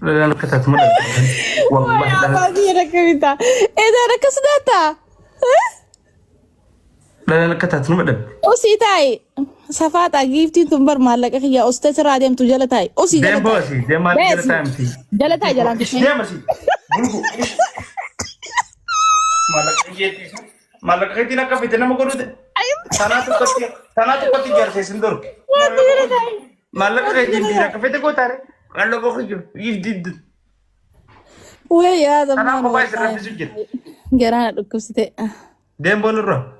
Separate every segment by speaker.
Speaker 1: لا أنا كتبت مرة والله
Speaker 2: يا
Speaker 1: لا
Speaker 2: بعدي ركبتها ايه ده ركزتها
Speaker 1: لا أنا كتبت مرة
Speaker 2: اوسي تاي سفات اجيبتي تنبر مالك اخي يا استاذ راديم تجلتاي اوسي
Speaker 1: ديم
Speaker 2: جلتاي
Speaker 1: بوسي ديم ما تجي
Speaker 2: بس
Speaker 1: تايمتي
Speaker 2: جلتاي جلان
Speaker 1: إيش
Speaker 2: تسمعي
Speaker 1: ديم مسي بلقو إيش مالك جيتي مالك خيتي نكا في تنام قرود تنا تو كتي جالس سندور مالك خيتي نكا في تقول تاري قالوا بخيجو يفديد
Speaker 2: وي يا
Speaker 1: أنا
Speaker 2: زمان
Speaker 1: كويس ربي
Speaker 2: والله
Speaker 1: سجل
Speaker 2: جرانا ركبتي
Speaker 1: ديم بونرة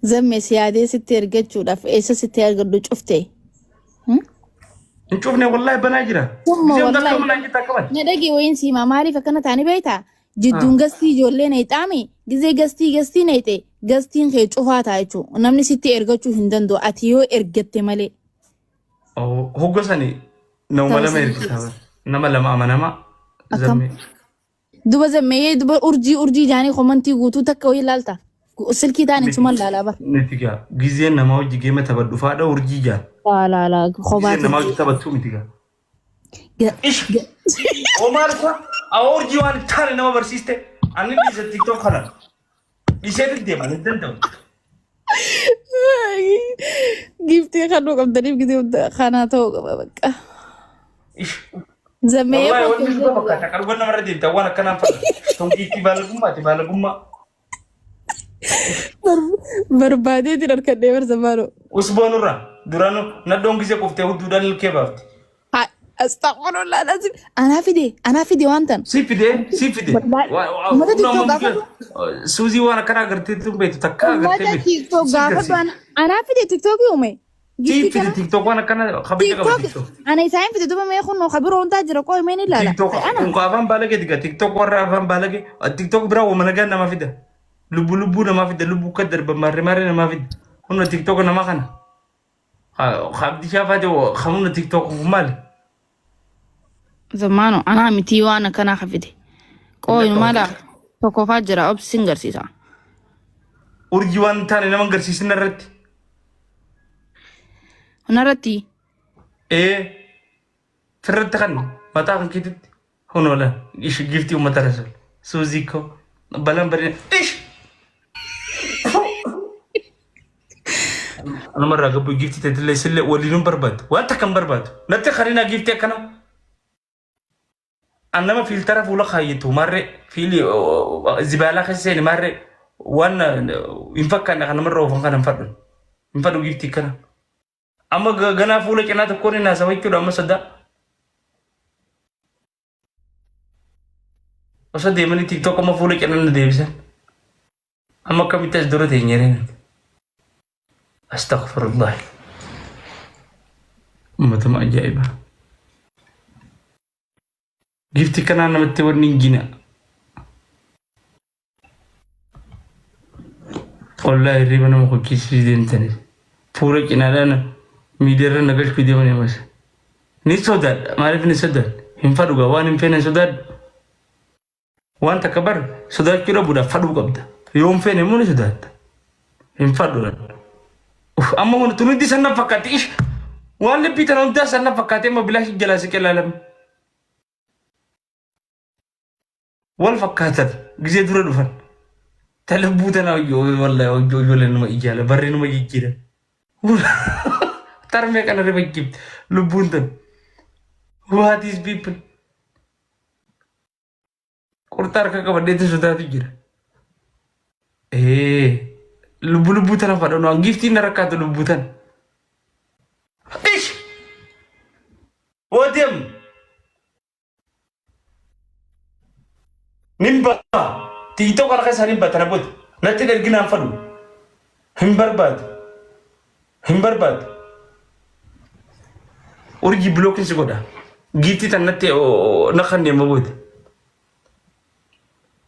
Speaker 2: زمي سيادي ستي رجعتشو داف ايسا ستي رجعتشو شفتي
Speaker 1: نشوفني والله بناجرة
Speaker 2: ثم
Speaker 1: جزيم
Speaker 2: والله
Speaker 1: دكتور من أجي تكمل
Speaker 2: ندقي وين سيما مالي فكنا تاني بيتا جدون قستي جولي نيتامي جزي قستي نيتي قستين خي شوفها تايشو نمني ستي ارجعتشو هندندو اتيو ارجعت مالي
Speaker 1: أو هو قصني نوم لا
Speaker 2: توسن
Speaker 1: ميرك سافر نما لما أما نما
Speaker 2: أكم
Speaker 1: زمي
Speaker 2: دوبا زمي دوبا أرجي جاني خمنتي غوتو تكوي لالتا سلكي تاني ثم لا لا با
Speaker 1: نتيجة جزية نما وجي جيمة تبدو فادا ورجيجا
Speaker 2: لا
Speaker 1: جزية
Speaker 2: خباتي
Speaker 1: نما وجي تبدو متيجا
Speaker 2: ج-
Speaker 1: إيش
Speaker 2: ج-
Speaker 1: ومارسا أور جيوان تاني نما برسيسته أنا ليس تيك توك خلا ليس تدي ما نتندم
Speaker 2: جبتي خلوك عبد الرحيم كده خاناته بقى
Speaker 1: إيش
Speaker 2: زمي
Speaker 1: والله
Speaker 2: يفوت
Speaker 1: ولي سبب كذا كارو قلنا مرة دين توانا كنا فلا تونجي تبالغ قمة
Speaker 2: بربادي دي نركن ديور زمانو
Speaker 1: usboo nurra duranu naddoon gisee quftee hudduudhaan ilkee baafti.
Speaker 2: استغفر الله العظيم انا في دي وانتن
Speaker 1: Si fide
Speaker 2: متى تيك توك
Speaker 1: namoonni
Speaker 2: غافدو
Speaker 1: suuzii waan akkana agartee tun beektu takka agartee
Speaker 2: متى تيك توك
Speaker 1: si
Speaker 2: غافدو
Speaker 1: garsi
Speaker 2: انا في دي تيك توك يومي
Speaker 1: si
Speaker 2: جفتي
Speaker 1: fide
Speaker 2: كنا
Speaker 1: tiktok waan akkana kabaja
Speaker 2: تيك
Speaker 1: qaba
Speaker 2: توك
Speaker 1: tiktok
Speaker 2: انا يساعد في دوبا ما يخون خبروا انت اجر قوي مين لا
Speaker 1: tiktok
Speaker 2: انا
Speaker 1: kun afaan baalage diga tiktok warra afaan baalage tiktok biraa wama nagaa nama fida lubbuu nama fida lubbuu ka darba marre nama fida humna tiktok nama kana qabdi shaafaate hamna tiktok maali
Speaker 2: زمانو انا متي وانا كنا خفدي قوي مالا توكو فاجرا اوب سينجر سيسا
Speaker 1: urjii waan taane nama agarsiisin irratti
Speaker 2: نرتي
Speaker 1: firratti kan mataa kan keetitti hunoola ishi giftii uummata rasul suuzii koo balan barina ish namarraa gabbu giftii tatillee sillee waliinuu barbaadu waan takka hin barbaadu natti karinaa giftii akkana annama fiiltara fuula kaayyitu marree fiili zibaalaa keessa seeni marree waan hin fakkaanne kan namarraa oofan kana hin fadhu giftii kana amma ganaa fuula cinaa tokkoon hin haasawaa jechuudha amma saddaa osoo deemanii tiktok amma fuula cinaa na deebisan amma akkamitti as dura teenyereen astaghfirullah ummatuma ajaa'iba giftii kanaa namatti wanni hin gina wallahi hirriba nama kokkiisii deemtanii fuula cinaadhaan miidiyaarra nagalchuu deemanii ammas ni sodaadha maaliif ni sodaadha hin fadhugaa waan hin feene sodaadha waan takka bar sodaachuu dhabuudhaaf fadhuu qabda yoo hin feene immoo ni sodaadha hin fadhuudha amma kun tunutti sanna fakkaate ish waan libbii tana hundaa sanna fakkaate amma bilaa jalaa siqee ilaalame wal fakkaatan gisee dura dhufan talabbuu tana wallahi ijoollee nama ijaala barree nama jijjiiran tarmee kana riba jibti lubbuun tan what is people qurxaa harka qabadheetti sodaatu jira lubbuu tana fadhanu an giftiin na rakkaatu lubbuu tana ish odeem nimba tiktok harka isaanii batana booda natti erginaan fadhu hin barbaadu urjii bilookin si godha giftii tan natti nakanneema booda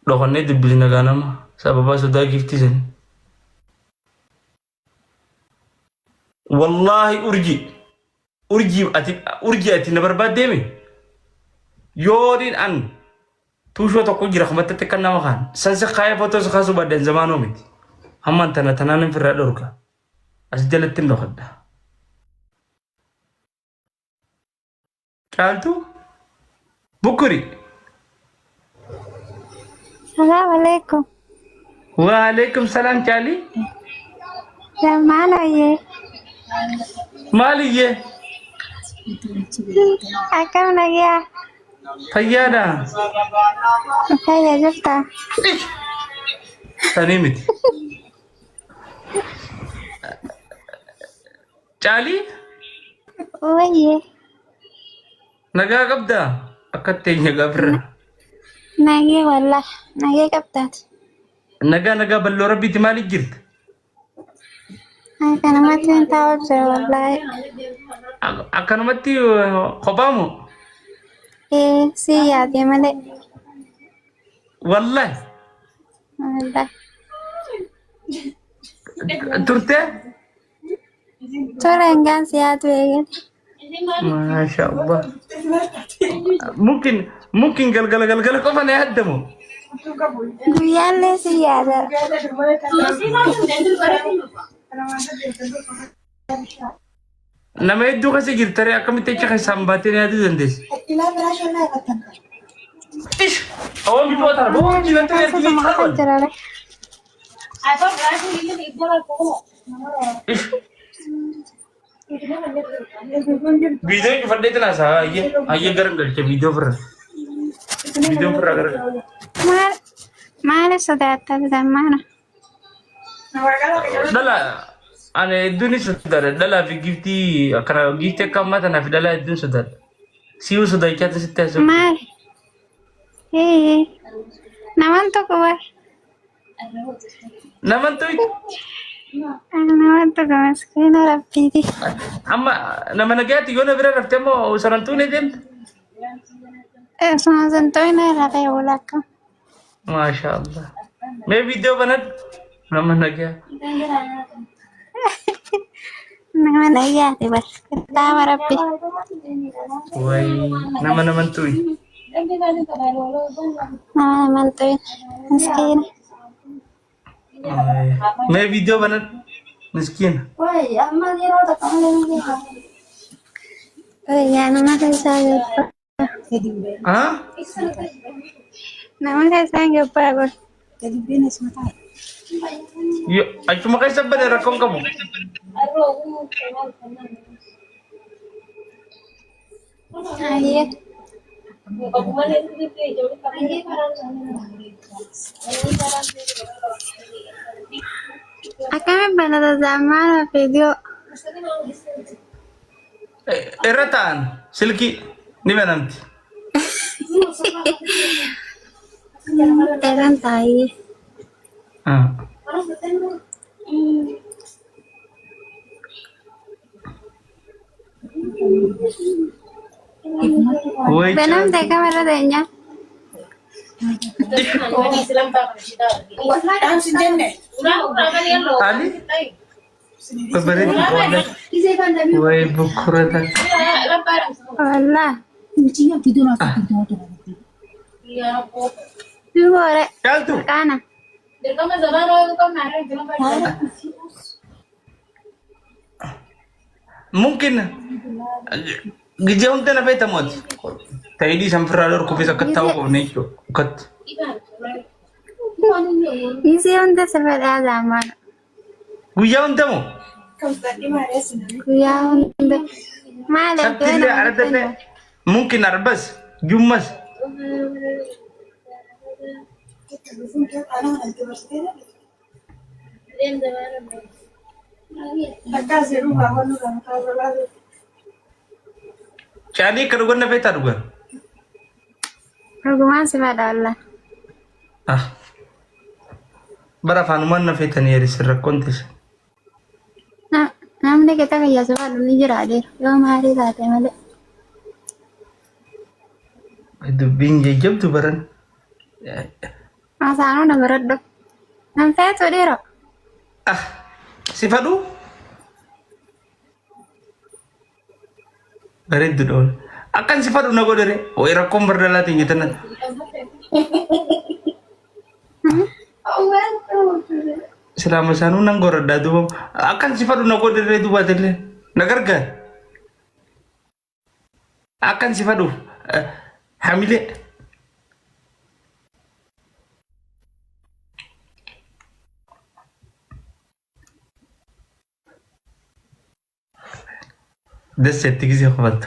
Speaker 1: dhokannee dubbisi nagaa nama sababa sodaa giftii sanii والله أرجي أتي نبرباد ديمي يورين أن توشو تقول جرا خمت تكنا مخان سنس خايف فوتوس خاسو بعدين زمانو ميت هم أنت نتنان في الرادوركا أسجل التندو خدا قالتو بكري.
Speaker 3: السلام عليكم.
Speaker 1: وعليكم السلام تالي.
Speaker 3: معنا ايه؟
Speaker 1: مالي
Speaker 3: أكم نجيا؟
Speaker 1: فيانا
Speaker 3: هيا جبتها.
Speaker 1: تنيمتي تالي
Speaker 3: ويه
Speaker 1: نجا قبدا أكتين قبر
Speaker 3: نجي والله نجي كبتات.
Speaker 1: نجا بلو ربي تمالي جرت
Speaker 3: أنا ما تنتظر والله.
Speaker 1: أكنمتي خبامو
Speaker 3: إيه سيادي ملك
Speaker 1: والله
Speaker 3: والله.
Speaker 1: ترتي
Speaker 3: ترى إنجان سيادي وين؟
Speaker 1: ما شاء الله. ممكن قل كفن يهدموا
Speaker 3: يالله سيادة.
Speaker 1: nama itu kasi girtare akam te chaka sambatin adu dendes ish awam itu atar bo jilan te erki tawal ish video ki fadde tana sa aye garan galche video per agar
Speaker 3: ما sudah tahu mana.
Speaker 1: dala ane duni sudara dala fi gifti akara gifte kam mata na fi dala dun sudar siu sudar kyata sitta so
Speaker 3: ما naman to kubar.
Speaker 1: naman to
Speaker 3: Naman to kubar. Kena rapi di.
Speaker 1: amma nama nagati yona bira raftemo sarantune den
Speaker 3: Semua sentuh ini rapi ulak.
Speaker 1: masya Allah me video banat nama nagya
Speaker 3: Naman lagi di bas. Kita rapi.
Speaker 1: wai nama tu
Speaker 3: Naman to miskin.
Speaker 1: me video banat miskin
Speaker 3: Ya nama saya.
Speaker 1: ah
Speaker 3: Nama saya apa?
Speaker 1: yo ay cuma kaisa ba rakong kamu
Speaker 3: Iya. Akan benar zaman video.
Speaker 1: eratan silki ni bananti
Speaker 3: Eran tai.
Speaker 1: ah wai
Speaker 3: Benam teh kamera tehnya.
Speaker 1: ali beberin wai bukurata
Speaker 3: Wallah. Juga rek.
Speaker 1: yal tu
Speaker 3: Kana.
Speaker 1: mungkin gijaun tana beta mod taidi samfrador ko bisa ketaw ko neko kat
Speaker 3: Isi untuk sepeda zaman.
Speaker 1: gijaun tamo
Speaker 3: Ya untuk. Malam tu.
Speaker 1: sabtile aradane mungkin arbas jummas Chani karugan na beta rugan
Speaker 3: Pergumaan sepeda Allah.
Speaker 1: ah bara fanuman na feta ni sirra kontis
Speaker 3: Nah, namanya kita kayak sepeda ni jeradir. Yo mari tadi malam.
Speaker 1: itu binge jab tu baran
Speaker 3: Masa udah beredok. Nampak tu dia.
Speaker 1: ah sifadu bare itu dol akan sifadu nago dere o era komber dala tinggi tenan selama sanu nang gor dadu akan sifadu nago dere itu batele nagarga akan sifadu حاملة ده ستة خبط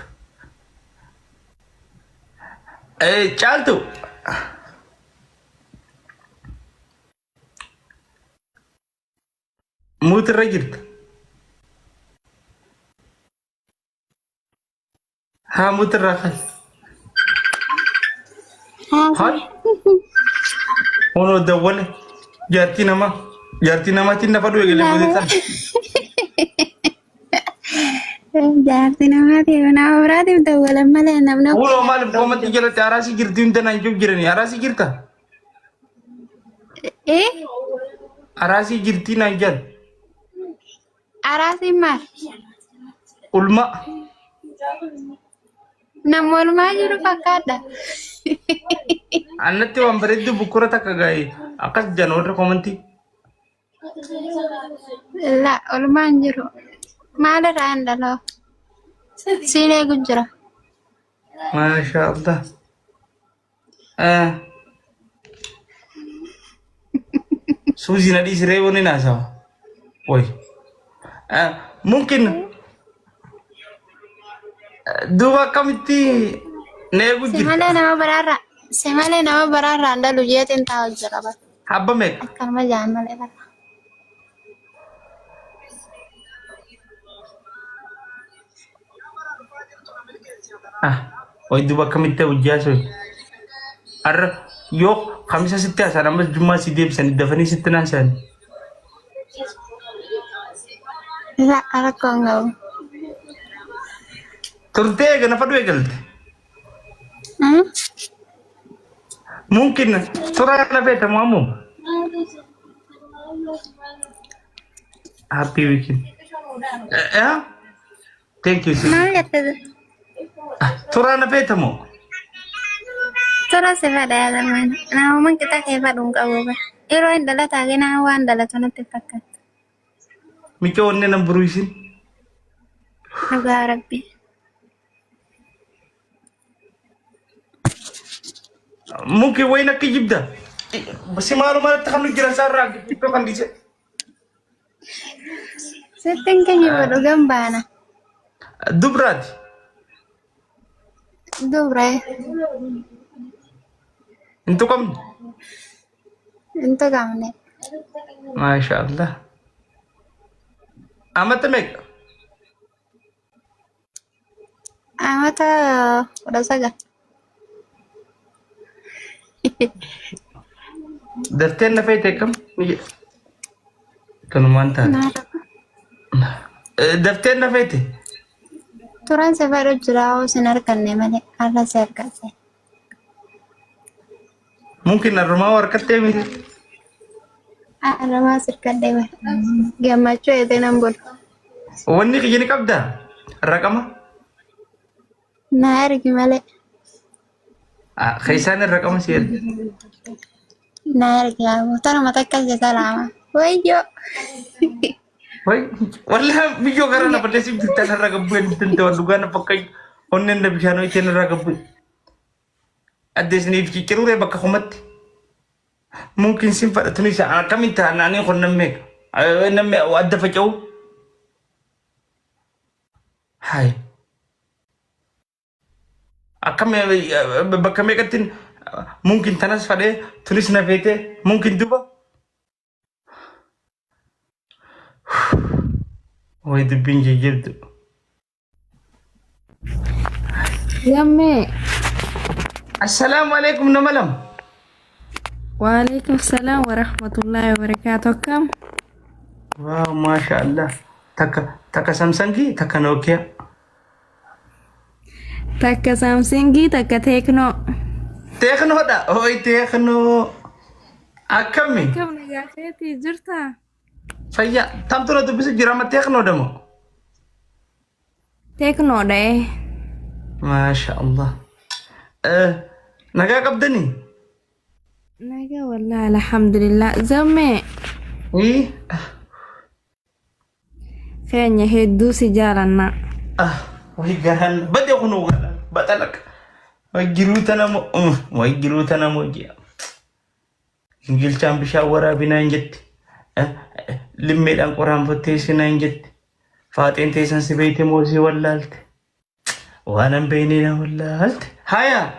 Speaker 1: ايه شالتو موت الرجل ها موت الرجل هاي هو دول جارتي نما تنا فدو يقول لي
Speaker 3: جارتي نماتي ونعوراتي مدولة مالي نمنا
Speaker 1: هو مال بقوم تيجي تاراسي جرتي انت نانجو جرني اراسي جرتا
Speaker 3: ايه
Speaker 1: اراسي جرتي نانجل
Speaker 3: arasi mal
Speaker 1: ulma
Speaker 3: namol majuru fakada
Speaker 1: annatti wan bareddu bukura takka gaay akas janor komanti
Speaker 3: la ol manjuru mala randa lo sine gujra
Speaker 1: ما شاء الله سوزي نادي سريوني ناسا وي ممكن دوا كمتي نيجو جي
Speaker 3: semale nama barara anda lu jetin tahu jara
Speaker 1: حبة ميك
Speaker 3: kan ma jangan male
Speaker 1: وي دوا كمتي وجاسو أر يو خمسة ستة سنة بس جمعة سيدي بسنة دفني ستة ناسان
Speaker 3: la ara kongo
Speaker 1: ترتيه كنا فدوي قلت ممكن ترى أنا بيت مامو happy weekend thank you
Speaker 3: nah lihat itu
Speaker 1: ترى أنا بيت مو
Speaker 3: terus pada ya teman nah memang kita kayak dong kau ba iro indala tagi na wan dala tunat tepakat
Speaker 1: ميكو وني نمبرويسين
Speaker 3: naga rabbi
Speaker 1: ممكن وينك يبدا بس ما له ما تخلو جرا راك تو كان ديجي
Speaker 3: setting kayaknya baru gambana
Speaker 1: دبرات
Speaker 3: dobre
Speaker 1: انتو كم
Speaker 3: itu kamu
Speaker 1: ما شاء الله أما تمك
Speaker 3: amat udah saga
Speaker 1: دفتر نفيت كم كانوا ما انت دفتر نفيت
Speaker 3: turun sebaru jurau sinar kanne mane ala serkase
Speaker 1: ممكن الرما وركتة ميل
Speaker 3: ala masir kadde wa gamacho ete nambol
Speaker 1: وني كجني كبدا الرقم
Speaker 3: nair gimale
Speaker 1: خيسان الرقم سير
Speaker 3: nair gamu tara matakal jasa lama wayo
Speaker 1: وي والله بيجو كرنا بدي بتاع الرقم بين تنتو دوغانا بكاي ونن بيشانو يتن الرقم أديسني في كيرو ربك خمت ممكن سينفع تونسي أنا كم أنت أنا خلنا نمك نمك وأدى فجأو هاي أكمل بكمل كتير ممكن تناس فده تونس نفيته ممكن دوبا ويد بينجي جبت
Speaker 2: يمي
Speaker 1: السلام عليكم نملم
Speaker 2: وعليكم السلام ورحمة الله وبركاته كم
Speaker 1: واو ما شاء الله تكا سامسونج تكا نوكيا
Speaker 2: تكا سامسونج تكا تكنو
Speaker 1: دا هوي تكنو أكمل
Speaker 2: كم نجاحتي جرتا
Speaker 1: فيا تام ترى تبص جرامة تكنو دمو
Speaker 2: تكنو ده
Speaker 1: ما شاء الله نجا قبضني
Speaker 2: نجا والله الحمد لله زمي
Speaker 1: إيه
Speaker 2: kayaknya hedu si jalan nak
Speaker 1: وهي جهل بدي أخنو بتلك waygiruuta namoo ji'a. Ingilchaan bishaan waraabinaa hin jetti. Limmeedhaan qoraan fotteessinaa hin jetti. Faaxeen teessan si beeyte moosii wallaalte. Waan an beeynee wallaalte. Haya.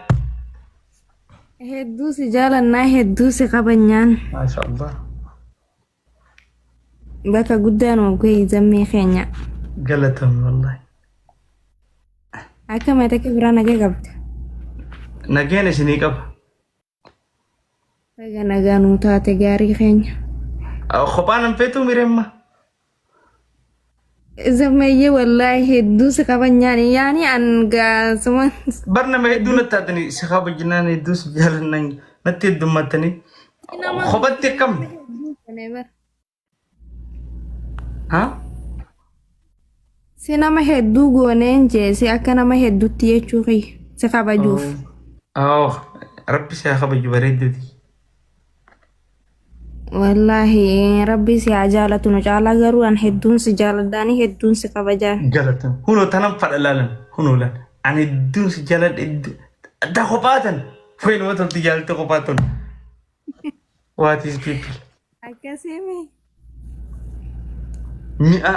Speaker 3: Hedduu si jaalannaa hedduu si qabanyaan.
Speaker 1: Masha Allah.
Speaker 3: Bakka guddaan waggee zammee keenya.
Speaker 1: Galatoomni wallahi.
Speaker 3: Akka mataka biraa nagee qabda.
Speaker 1: Nageen isinii qaba.
Speaker 3: Naga nagaa nuu taate gaarii keenya.
Speaker 1: Kophaan an feetuu miremma.
Speaker 3: Zammeeyyee wallaahi hedduu si qabanyaan yaani angaasuma.
Speaker 1: Barnama hedduu natti taatanii si kabajinaan hedduu si jaalannan natti heddummattanii. Kophatti akkamni.
Speaker 3: Si nama hedduu gooneen jeesi akka nama hedduutti jechuu si kabajuuf.
Speaker 1: Rabbi si haa kabaju bareeddati.
Speaker 3: Wallaahi rabbi si haa jaalatu nu caalaa garuu an hedduun si jaaladhaanii hedduun si kabajaan.
Speaker 1: Galatan. Hunoo tanan fadha laalan. Hunoo laal. Ani hedduun si jaaladha hedduu. Adda kophaatan. Foyin watooti jaalatee kophaatan. What is people?
Speaker 3: Akkasimi.
Speaker 1: Mi'a.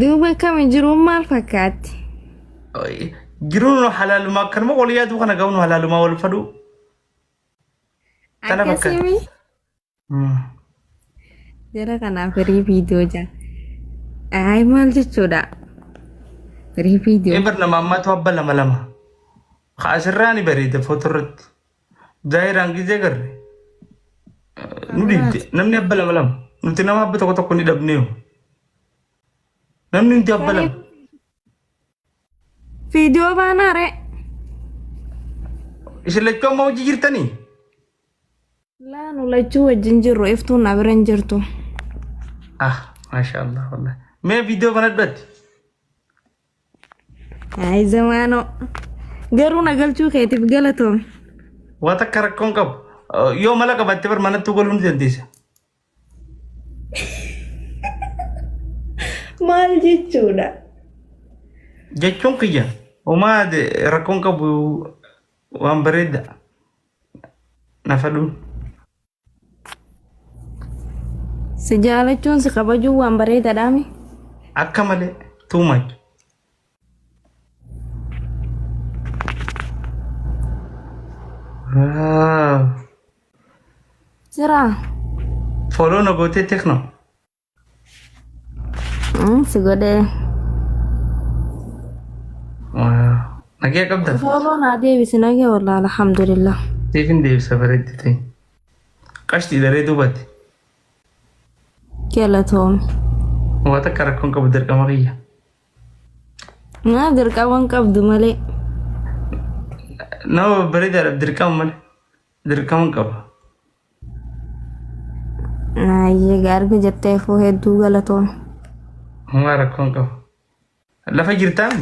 Speaker 3: Duuba kami jiruun maal fakkaatti?
Speaker 1: Jiruun halaalumaa akkanuma wal yaadu kana ga'uun halaalumaa wal fadhu.
Speaker 3: Akkasimi. Jara kanaaf firii viidiyoo jaa. Ay maal jechuudha? Firii viidiyoo.
Speaker 1: Ebar nama ammaatu abba lama lama. Asirraani bareeda footoo irratti. Zaahiraan gizee garre. Nudibde namni abba lama lama. Nuti nama abba tokko tokko ni dhabneeyo. Namni nuti abba lama.
Speaker 3: Viidiyoo baanaare.
Speaker 1: Isin lachuu amma hojii jirtanii?
Speaker 3: Laanu lachuu wajjin jirru iftuun na bira hin jirtu.
Speaker 1: Masha Allah wallahi. Mee viidiyoo kana dhatti?
Speaker 3: Ay zamaanoo. Garuu na galchuu keetiif galatoom.
Speaker 1: Waan akka rakkoon qabu. Yoo mala qabattee bar manatti galuu ni dandeessa.
Speaker 3: Maal jechuudha?
Speaker 1: Jechuun kiyya. Homaa rakkoon qabu waan bareeda. Na fadhuun.
Speaker 3: Si jaalachuun si kabajuu waan bareedaadhaami?
Speaker 1: Akka malee too much.
Speaker 3: Jira.
Speaker 1: Follow na gootee tekno.
Speaker 3: Si godhee.
Speaker 1: Nagee qabda.
Speaker 3: Follow na deebisi nagee wallaahi alhamdulillah.
Speaker 1: Siifin deebisa bareeddi ta'e. Qashtii daree duubatti.
Speaker 3: Galatoomi.
Speaker 1: Waan akka rakkoon qabu dirqama kiyya.
Speaker 3: Naa dirqaman qabdu malee.
Speaker 1: Nama bareedaadhaaf dirqama malee. Dirqama qaba.
Speaker 3: Naayyee gaarga jetteefuu hedduu galatoomi.
Speaker 1: Homaa rakkoon qabu. Lafa jirtaan?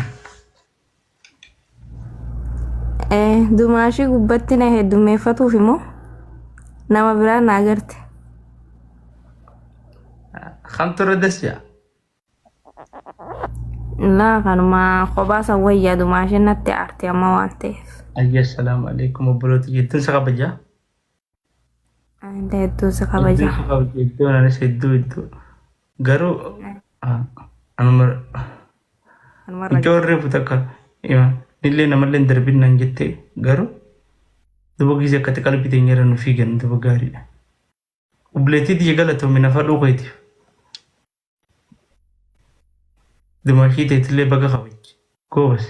Speaker 3: Dumaashii gubbatti na heddummeeffatuuf immoo nama biraa na agarte.
Speaker 1: Kamtu irra dasjaa?
Speaker 3: Laa kanuma kophaa san wayyaa dumaashiin natti aarti amma waan ta'eef.
Speaker 1: Assalaamu alaikum obboloota jettuun si kabajaa?
Speaker 3: Hedduu si kabajaa.
Speaker 1: Hedduu anis hedduu. Garuu anuma ijoollee fuutakka illee namallee hin darbinaan jettee garuu duba gisee akkatti qalbii teenyarra nu fiigan duba gaariidha. Obboleettii tiyya galatoomi nafa dhuuqeetiif. Dumaashii ta'etillee baga kabaji. Goobas.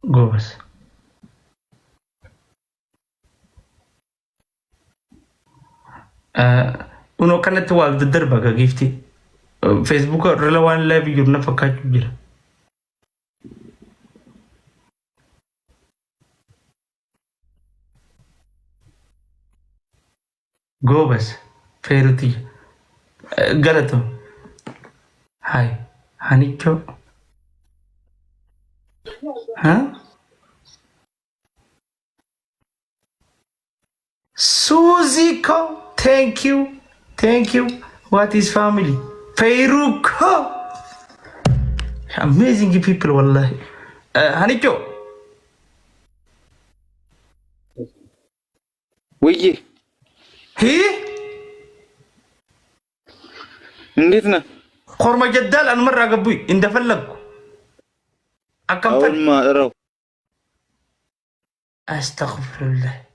Speaker 1: Goobas. Unoo kanatti waa daddarba gagiifti. Facebook irra waan live jiru na fakkaachuu jira. Goobas. Feeruti. Galato. Hai. Hanicho. Suziko. Thank you. What is family? Fairuk. Amazing people wallahi. Hanicho.
Speaker 4: ويجي
Speaker 1: هي
Speaker 4: انقذنا
Speaker 1: خرم جدال أنا مرة قبوي إن دفلك أكم
Speaker 4: أول ما أروا
Speaker 1: أستغفر الله.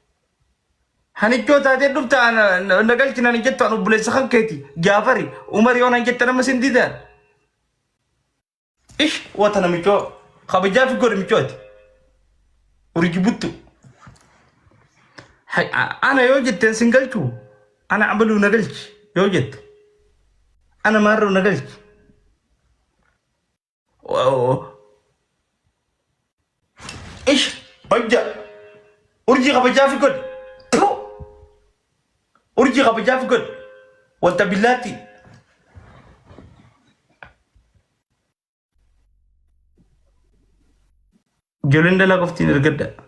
Speaker 1: Hanicho tadi dum ta nagal kina ni jetta anu boleh sakang keti Jafari Umar yona jetta nama sendida. Ish watana micho khabe Jafi gor micho urigi buttu. Hai ana yojet single tu ana amalu nagalch yojet ana maru nagalch. Wow. Ish bajja urigi khabe Jafi gor urji khabe Jafi gor wanta billati جولين دلا قفتين القدة